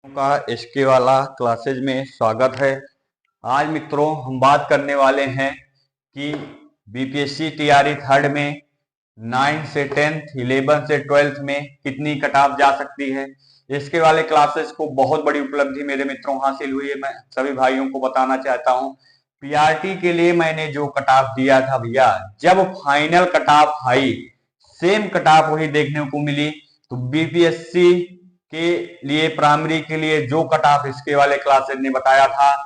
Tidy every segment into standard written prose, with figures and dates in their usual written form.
का एसके वाला क्लासेज में स्वागत है। आज मित्रों हम बात करने वाले हैं कि बीपीएससी टीआरई थर्ड में 9 से 10th 11 से 12th में कितनी कट ऑफ जा सकती है। इसके वाले क्लासेस को बहुत बड़ी उपलब्धि मेरे मित्रों हासिल हुई है। मैं सभी भाइयों को बताना चाहता हूं, पीआरटी के लिए मैंने जो कट ऑफ दिया था भैया, जब फाइनल कट ऑफ आई सेम कट ऑफ वही देखने को मिली। तो बीपीएससी के लिए प्राइमरी के लिए जो कट ऑफ इसके वाले क्लासेस ने बताया था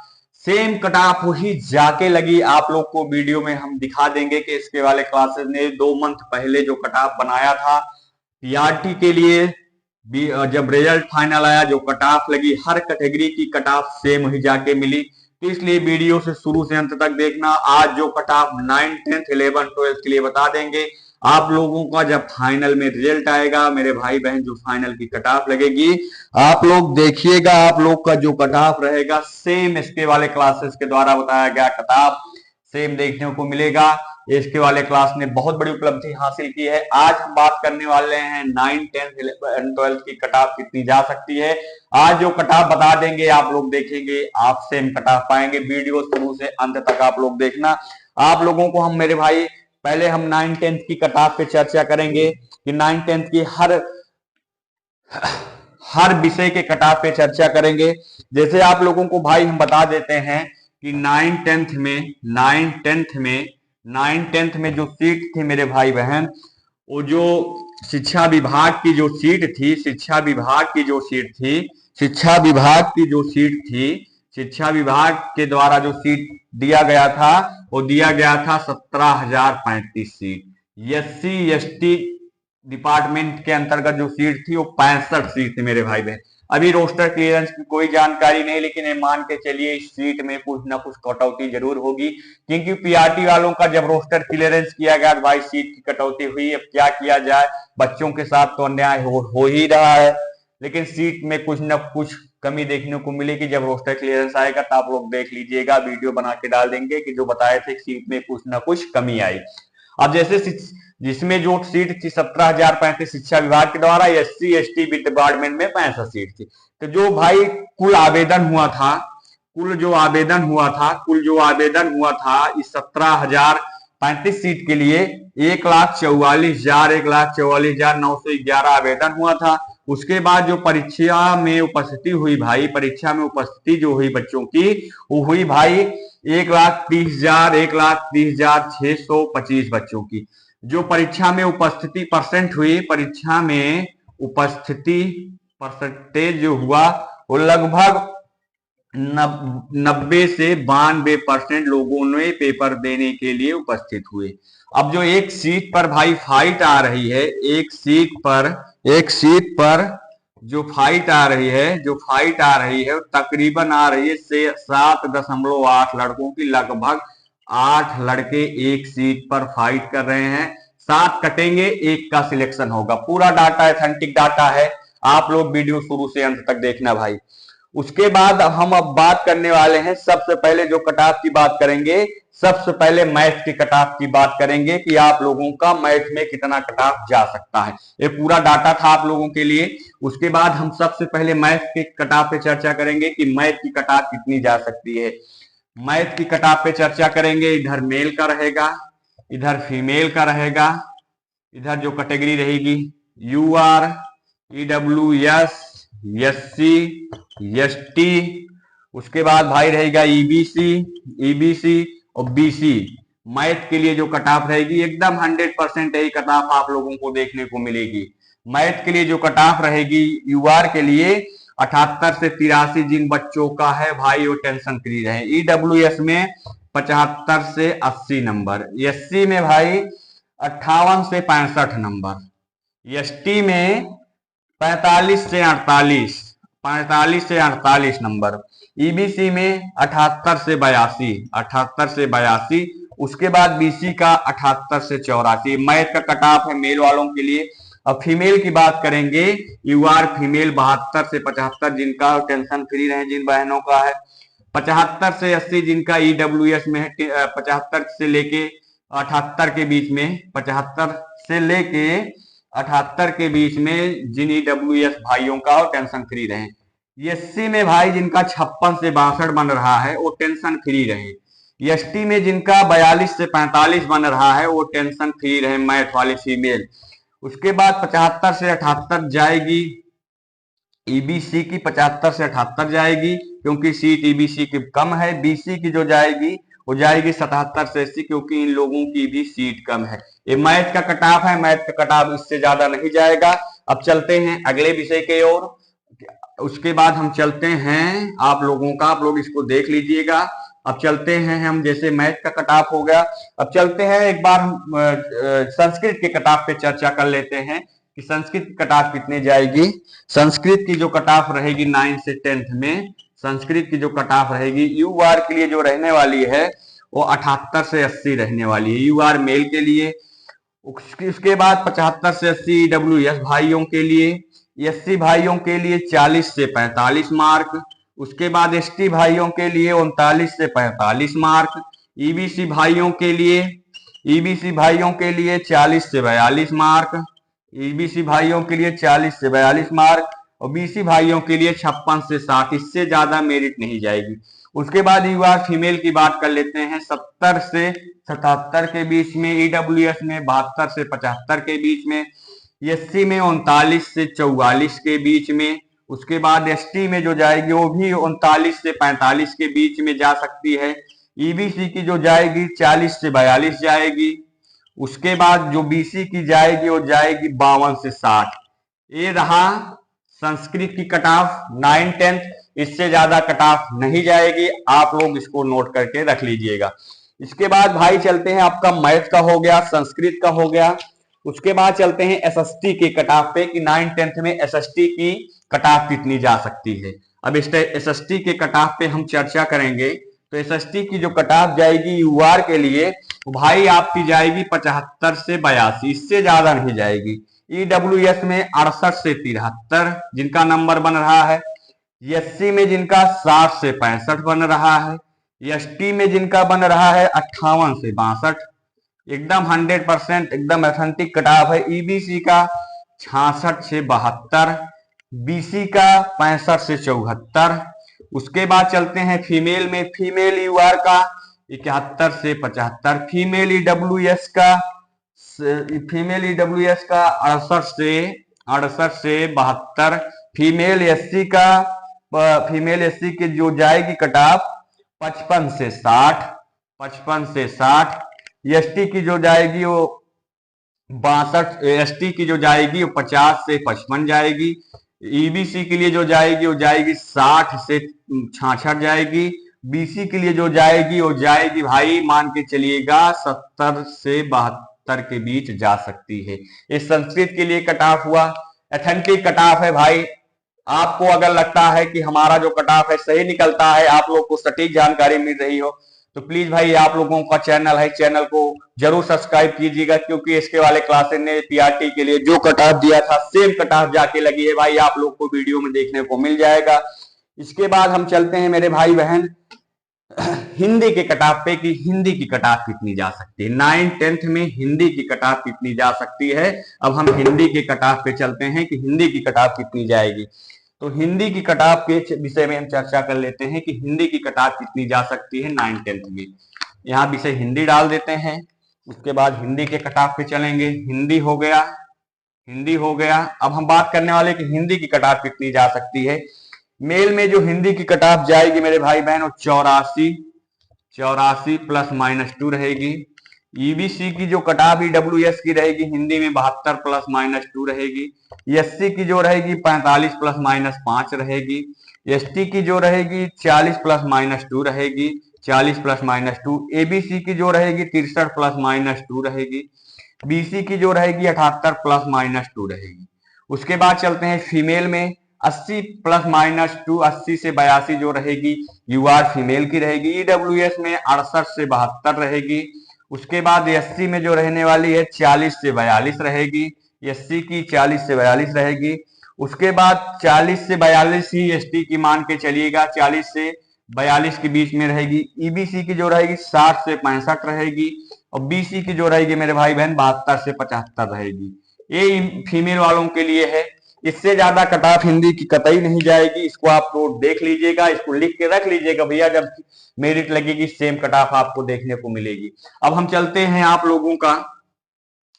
सेम कट ऑफ वही जाके लगी। आप लोग को वीडियो में हम दिखा देंगे कि इसके वाले क्लासेस ने 2 मंथ पहले जो कट ऑफ बनाया था पीआरटी के लिए, जब रिजल्ट फाइनल आया जो कट ऑफ लगी हर कैटेगरी की कट ऑफ सेम ही जाके मिली। तो इसलिए वीडियो से शुरू से अंत तक देखना। आज जो कट ऑफ 9, 10th, 11, 12th के लिए बता देंगे। आप लोगों का जब फाइनल में रिजल्ट आएगा मेरे भाई बहन, जो फाइनल की कट ऑफ लगेगी आप लोग देखिएगा, आप लोग का जो कट ऑफ रहेगा सेम इसके वाले क्लासेस के द्वारा बताया गया कट ऑफ सेम देखने को मिलेगा। इसके वाले क्लास ने बहुत बड़ी उपलब्धि हासिल की है। आज हम बात करने वाले हैं 9, 10th, 11, 12th की कट ऑफ कितनी जा सकती है। आज जो कट ऑफ बता देंगे आप लोग देखेंगे, आप सेम कट ऑफ पाएंगे। वीडियो शुरू से अंत तक आप लोग देखना। आप लोगों को हम मेरे भाई पहले हम 9, 10th की कट ऑफ पे चर्चा करेंगे कि 9, 10th की हर विषय के कट ऑफ पे चर्चा करेंगे। जैसे आप लोगों को भाई हम बता देते हैं कि 9, 10th में जो सीट थी मेरे भाई बहन, वो जो शिक्षा विभाग की जो सीट थी, शिक्षा विभाग के द्वारा जो सीट दिया गया था वो दिया गया था 17,035 सीट। एससी एसटी डिपार्टमेंट के अंतर्गत जो सीट थी वो 65 सीट थी मेरे भाई बहन। अभी रोस्टर क्लियरेंस की कोई जानकारी नहीं, लेकिन ये मान के चलिए इस सीट में कुछ ना कुछ कटौती जरूर होगी, क्योंकि पीआरटी वालों का जब रोस्टर क्लियरेंस किया गया तो भाई सीट की कटौती हुई। अब क्या किया जाए, बच्चों के साथ तो अन्याय हो ही रहा है, लेकिन सीट में कुछ न कुछ कमी देखने को मिलेगी। जब रोस्टर क्लियरेंस आएगा तो आप लोग देख लीजिएगा, वीडियो बना के डाल देंगे कि जो बताए थे सीट में कुछ न कुछ कमी आई। अब जैसे जिसमें जो सीट थी 17,035 शिक्षा विभाग के द्वारा, एससी एसटी डिपार्टमेंट में 65 सीट थी। तो जो भाई कुल जो आवेदन हुआ था इस 17,035 सीट के लिए 1,44,911 आवेदन हुआ था। उसके बाद जो परीक्षा में उपस्थिति हुई भाई, परीक्षा में उपस्थिति जो हुई बच्चों की वो हुई भाई 1,30,625 बच्चों की। जो परीक्षा में उपस्थिति परसेंट हुई, परीक्षा में उपस्थिति परसेंटेज जो हुआ वो लगभग 90 से 92% लोगों ने पेपर देने के लिए उपस्थित हुए। अब जो एक सीट पर भाई फाइट आ रही है, एक सीट पर जो फाइट आ रही है तकरीबन आ रही है से 7.8 लड़कों की। लगभग 8 लड़के एक सीट पर फाइट कर रहे हैं। 7 कटेंगे, एक का सिलेक्शन होगा। पूरा डाटा ऑथेंटिक डाटा है, आप लोग वीडियो शुरू से अंत तक देखना भाई। उसके बाद हम अब बात करने वाले हैं, सबसे पहले जो कट ऑफ की बात करेंगे, सबसे पहले मैथ की कट ऑफ की बात करेंगे कि आप लोगों का मैथ में कितना कट ऑफ जा सकता है। ये पूरा डाटा था आप लोगों के लिए। उसके बाद हम सबसे पहले मैथ के कट ऑफ पे चर्चा करेंगे कि मैथ की कट ऑफ कितनी जा सकती है। मैथ की कट ऑफ पे चर्चा करेंगे, इधर मेल का रहेगा, इधर फीमेल का रहेगा, इधर जो कैटेगरी रहेगी यूआर, ईडब्ल्यूएस, एससी, एसटी, उसके बाद भाई रहेगा ईबीसी और बीसी। मैथ के लिए जो कट ऑफ रहेगी एकदम 100% यही कट ऑफ आप लोगों को देखने को मिलेगी। मैथ के लिए जो कट ऑफ रहेगी यूआर के लिए 78 से 83 जिन बच्चों का है भाई वो टेंशन फ्री रहे। ईडब्ल्यूएस में 75 से 80 नंबर, एससी में भाई 58 से 65 नंबर, एसटी में 45 से 48 नंबर, ईबीसी में 78 से 82। उसके बाद बीसी का 78 से 84। मैथ का कट ऑफ है मेल वालों के लिए। अब फीमेल की बात करेंगे, यूआर फीमेल 72 से 75 जिनका टेंशन फ्री रहे, जिन बहनों का है 75 से 80 जिनका ईडब्ल्यूएस में है, 75 से लेके 78 के बीच में, 75 से लेके 78 के बीच में जिन ईडब्ल्यूएस भाइयों का और टेंशन फ्री रहे। एससी में भाई जिनका 56 से 62 बन रहा है वो टेंशन फ्री रहे। एसटी में जिनका 42 से 45 बन रहा है वो टेंशन फ्री रहे, मैथ वाले फीमेल। उसके बाद 75 से 78 जाएगी ईबीसी की, 75 से 78 जाएगी क्योंकि सीट ईबीसी की कम है। बीसी की जो जाएगी वो जाएगी 77 से 80 क्योंकि इन लोगों की भी सीट कम है। ये मैथ का कट ऑफ है, मैथ का कट ऑफ इससे ज्यादा नहीं जाएगा। अब चलते हैं अगले विषय के ओर। उसके बाद हम चलते हैं आप लोगों का, आप लोग इसको देख लीजिएगा। अब चलते हैं हम, जैसे मैथ का कट ऑफ हो गया, अब चलते हैं एक बार हम संस्कृत के कट ऑफ पे चर्चा कर लेते हैं कि संस्कृत की कट ऑफ कितने जाएगी। संस्कृत की जो कट ऑफ रहेगी 9 से 10th में, संस्कृत की जो कट ऑफ रहेगी यू आर के लिए जो रहने वाली है वो 78 से 80 रहने वाली है, यू आर मेल के लिए। उसके बाद 75 से 80 डब्ल्यू एस भाइयों के लिए, एससी भाइयों के लिए 40 से 45 मार्क। उसके बाद एसटी भाइयों के लिए 39 से 45 मार्क। ईबीसी भाइयों के लिए, ईबीसी भाइयों के लिए 40 से 42 मार्क, ईबीसी भाइयों के लिए 40 से 42 मार्क। और बीसी भाइयों के लिए 56 से 60, इससे ज्यादा मेरिट नहीं जाएगी। उसके बाद यूआर फीमेल की बात कर लेते हैं, 70 से 77 के बीच में, ईडब्ल्यूएस में 72 से 75 के बीच में, एससी में 39 से 44 के बीच में। उसके बाद एसटी में जो जाएगी वो भी 39 से 45 के बीच में जा सकती है। ईबीसी की जो जाएगी 40 से 42 जाएगी। उसके बाद जो बीसी की जाएगी वो जाएगी 52 से 60। ये रहा संस्कृत की कट ऑफ 9 10th, इससे ज्यादा कट ऑफ नहीं जाएगी, आप लोग इसको नोट करके रख लीजिएगा। इसके बाद भाई चलते हैं, आपका मैथ का हो गया, संस्कृत का हो गया। उसके बाद चलते हैं एसएसटी के कट ऑफ पे कि 9 10th में एसएसटी की कट ऑफ कितनी जा सकती है। अब इस एसएसटी के कट ऑफ पे हम चर्चा करेंगे। तो एसएसटी की जो कट ऑफ जाएगी यूआर के लिए भाई आपकी जाएगी 75 से 82, इससे ज्यादा नहीं जाएगी। ईडब्ल्यूएस में 68 से 73 जिनका नंबर बन रहा है, एससी में जिनका 60 से 65 बन रहा है, एसटी में जिनका बन रहा है 58 से 62, एकदम 100% एकदम ऑथेंटिक कट ऑफ है। ईबीसी का 66 से 72, बीसी का 65 से 74। उसके बाद चलते हैं फीमेल में, फीमेल यूआर का 71 से 75, फीमेल ईडब्ल्यूएस का 68 से 72, फीमेल एससी का, फीमेल एससी के जो जाएगी कट ऑफ 55 से 60, 55 से 60। एसटी की जो जाएगी वो 62, एसटी की जो जाएगी वो 50 से 55 जाएगी। ईबीसी के लिए जो जाएगी वो जाएगी 60 से 66 जाएगी। बीसी के लिए जो जाएगी वो जाएगी भाई मान के चलिएगा 70 से 72 के बीच जा सकती है। इस संस्कृत के लिए कट ऑफ हुआ, ऑथेंटिक कट ऑफ है भाई। आपको अगर लगता है कि हमारा जो कट ऑफ है सही निकलता है, आप लोग को सटीक जानकारी मिल रही हो, तो प्लीज भाई आप लोगों का चैनल है, चैनल को जरूर सब्सक्राइब कीजिएगा, क्योंकि इसके वाले क्लासेस ने पीआरटी के लिए जो कट ऑफ दिया था सेम कट ऑफ जाके लगी है भाई, आप लोग को वीडियो में देखने को मिल जाएगा। इसके बाद हम चलते हैं मेरे भाई बहन हिंदी के कट ऑफ पे कि हिंदी की कट ऑफ कितनी जा सकती है। 9 10th में हिंदी की कट ऑफ कितनी जा सकती है। अब हम हिंदी के कट ऑफ पे चलते हैं कि हिंदी की कट ऑफ कितनी जाएगी। तो हिंदी की कट ऑफ के विषय में हम चर्चा कर लेते हैं कि हिंदी की कट ऑफ कितनी जा सकती है 9 10th में। यहाँ विषय हिंदी डाल देते हैं, उसके बाद हिंदी के कट ऑफ पे चलेंगे। हिंदी हो गया, हिंदी हो गया। अब हम बात करने वाले कि हिंदी की कट ऑफ कितनी जा सकती है। मेल में जो हिंदी की कट ऑफ जाएगी मेरे भाई बहन वो 84 प्लस माइनस 2 रहेगी। ईबीसी की जो कट ऑफ ईडब्ल्यूएस की रहेगी हिंदी में 72 प्लस माइनस 2 रहेगी। एससी की जो रहेगी 45 प्लस माइनस 5 रहेगी। एसटी की जो रहेगी 40 प्लस माइनस 2 रहेगी, 40 प्लस माइनस 2। एबीसी की जो रहेगी 63 प्लस माइनस 2 रहेगी। बीसी की जो रहेगी 78 प्लस माइनस 2 रहेगी। उसके बाद चलते हैं फीमेल में 80 प्लस माइनस 2, 80 से 82 जो रहेगी यूआर फीमेल की रहेगी। ईडब्ल्यूएस में 68 से 72 रहेगी। उसके बाद एससी में जो रहने वाली है 40 से 42 रहेगी, एससी की 40 से 42 रहेगी। उसके बाद 40 से 42 ही एसटी की मान के चलिएगा, 40 से 42 के बीच में रहेगी। ईबीसी की जो रहेगी 60 से 65 रहेगी, और बीसी की जो रहेगी मेरे भाई बहन 72 से 75 रहेगी। ये फीमेल वालों के लिए है। इससे ज्यादा कट ऑफ हिंदी की कतई नहीं जाएगी। इसको आप नोट देख लीजिएगा, इसको लिख के रख लीजिएगा भैया, जब मेरिट लगेगी सेम कट ऑफ आपको देखने को मिलेगी। अब हम चलते हैं, आप लोगों का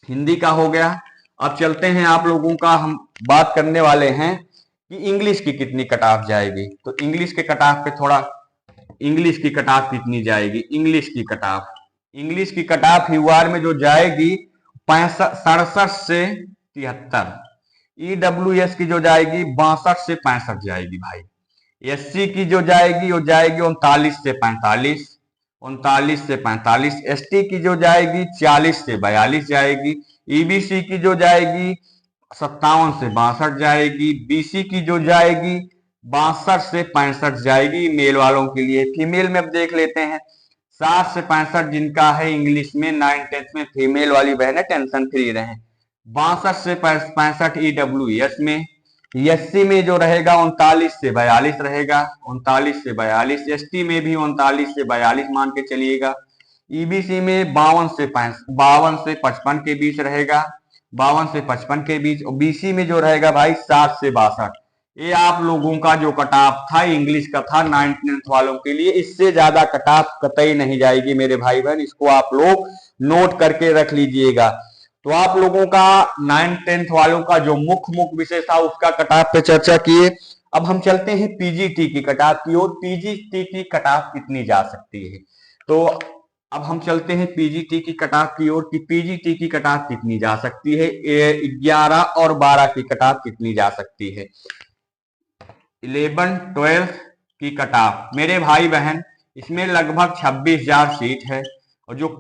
हिंदी का हो गया, अब चलते हैं आप लोगों का, हम बात करने वाले हैं कि इंग्लिश की कितनी कट ऑफ जाएगी। तो इंग्लिश के कट ऑफ पे थोड़ा, इंग्लिश की कट ऑफ कितनी जाएगी, इंग्लिश की कट ऑफ, इंग्लिश की कट ऑफ यूआर में जो जाएगी 67 से 73, ईडब्ल्यूएस की जो जाएगी 62 से 65 जाएगी भाई, एससी की जो जाएगी वो जाएगी 39 से 45, 39 से 45, एसटी की जो जाएगी 40 से 42 जाएगी, ईबीसी की जो जाएगी 57 से 62 जाएगी, बीसी की जो जाएगी 62 से 65 जाएगी मेल वालों के लिए। फीमेल में अब देख लेते हैं, 60 से 65 जिनका है इंग्लिश में 9th में, फीमेल वाली बहनें टेंशन फ्री रहें। 62 से 65 ईडब्ल्यूएस में, एससी में जो रहेगा 39 से 42 रहेगा, 39 से 42, एसटी में भी 39 से 42 मान के चलिएगा, ईबीसी में 52 से 55 के बीच रहेगा, 52 से 55 के बीच, और बीसी में जो रहेगा भाई 60 से 62। ये आप लोगों का जो कट ऑफ था इंग्लिश का था 9th वालों के लिए, इससे ज्यादा कट ऑफ कतई नहीं जाएगी मेरे भाई बहन, इसको आप लोग नोट करके रख लीजिएगा। तो आप लोगों का 9th वालों का जो मुख्य विषय था उसका कट ऑफ पे चर्चा किए। अब हम चलते हैं पीजीटी की कट ऑफ की ओर, पीजीटी की कट ऑफ कितनी जा सकती है। तो अब हम चलते हैं पीजीटी की कट ऑफ की ओर, कि पीजीटी की कट ऑफ कितनी जा सकती है, 11 और 12 की कट ऑफ कितनी जा सकती है। 11, 12 की कट ऑफ मेरे भाई बहन, इसमें लगभग 26,000 सीट है, और जो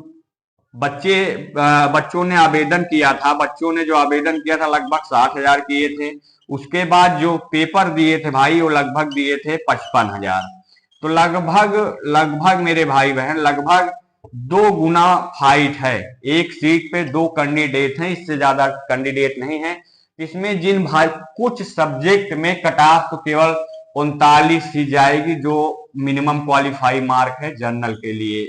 बच्चों ने आवेदन किया था, बच्चों ने जो आवेदन किया था लगभग 60,000 किए थे, उसके बाद जो पेपर दिए थे भाई वो लगभग दिए थे 55,000। तो लगभग मेरे भाई बहन लगभग 2 गुना फाइट है, एक सीट पे 2 कैंडिडेट हैं, इससे ज्यादा कैंडिडेट नहीं है। इसमें जिन भाई कुछ सब्जेक्ट में कट ऑफ तो केवल 39 ही जाएगी, जो मिनिमम क्वालिफाई मार्क है जनरल के लिए,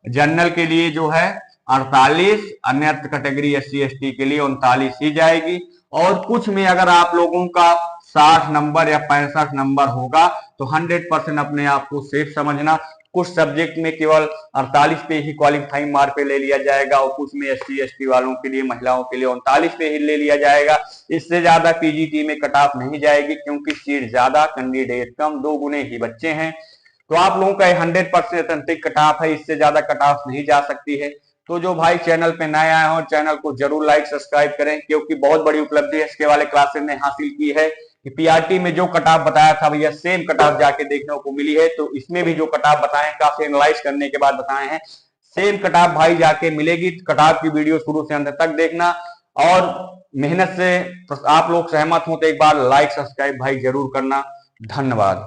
जनरल के लिए जो है 48, अन्य कैटेगरी एससी एसटी के लिए 39 ही जाएगी। और कुछ में अगर आप लोगों का 60 नंबर या 65 नंबर होगा तो 100% अपने आप को सेफ समझना, कुछ सब्जेक्ट में केवल 48 पे ही क्वालिफाइंग मार्क पे ले लिया जाएगा, और कुछ में एससी एसटी वालों के लिए, महिलाओं के लिए 39 पे ही ले लिया जाएगा। इससे ज्यादा पीजीटी में कट ऑफ नहीं जाएगी, क्योंकि सीट ज्यादा कैंडिडेट कम, 2 गुने ही बच्चे हैं। तो आप लोगों का 100% ऑथेंटिक कट ऑफ है, इससे ज्यादा कट ऑफ नहीं जा सकती है। तो जो भाई चैनल पे नए आए हो, चैनल को जरूर लाइक सब्सक्राइब करें, क्योंकि बहुत बड़ी उपलब्धि है इसके वाले क्लासेस ने हासिल की है कि पीआरटी में जो कट ऑफ बताया था भैया सेम कट ऑफ जाके देखने को मिली है। तो इसमें भी जो कट ऑफ बताए काफी एनालाइज करने के बाद बताए हैं, सेम कट ऑफ भाई जाके मिलेगी। कट ऑफ की वीडियो शुरू से अंत तक देखना, और मेहनत से आप लोग सहमत हो तो एक बार लाइक सब्सक्राइब भाई जरूर करना। धन्यवाद।